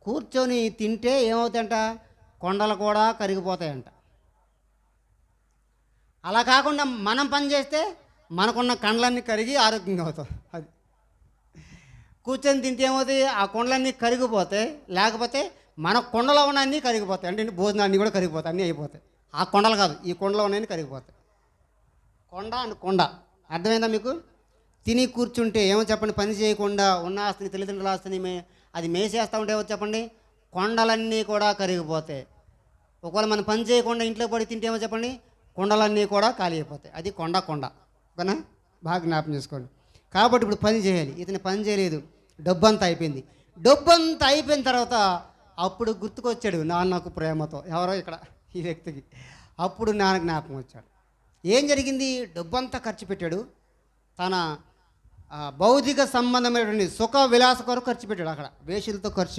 కూర్చొని తింటే ఏమవుతాయంట, కొండలు కూడా కరిగిపోతాయంట. అలా కాకుండా మనం పని చేస్తే మనకున్న కండ్లన్నీ కరిగి ఆరోగ్యంగా అవుతాం. అది కూర్చొని తింటే ఏమవుతాయి, ఆ కొండలన్నీ కరిగిపోతే, లేకపోతే మన కొండలో ఉన్న అన్నీ కరిగిపోతాయి. అంటే భోజనాన్ని కూడా కరిగిపోతాయి, అన్నీ అయిపోతాయి. ఆ కొండలు కాదు, ఈ కొండలో ఉన్నాయని కరిగిపోతాయి. కొండ అండ్ కొండ అర్థమైందా మీకు? తిని కూర్చుంటే ఏమో చెప్పండి, పని చేయకుండా ఉన్న ఆస్తిని, తల్లిదండ్రుల ఆస్తిని అది మేసేస్తూ ఉంటే ఏమో చెప్పండి, కొండలన్నీ కూడా కరిగిపోతాయి. ఒకవేళ మనం పని చేయకుండా ఇంట్లో పడి తింటే ఏమో చెప్పండి, కొండలన్నీ కూడా ఖాళీ అయిపోతాయి. అది కొండ కొండ. ఓకేనా? బాగా జ్ఞాపకం చేసుకోండి. కాబట్టి ఇప్పుడు పని చేయాలి. ఇతను పని చేయలేదు, డబ్బంతా అయిపోయింది. డబ్బంతా అయిపోయిన తర్వాత అప్పుడు గుర్తుకొచ్చాడు నాన్నకు ప్రేమతో. ఎవరో ఇక్కడ ఈ వ్యక్తికి అప్పుడు నాన్న జ్ఞాపకం వచ్చాడు. ఏం జరిగింది? డబ్బంతా ఖర్చు పెట్టాడు. తన భౌతిక సంబంధమైనటువంటి సుఖ విలాస కొరకు ఖర్చు పెట్టాడు. అక్కడ వేషలతో ఖర్చు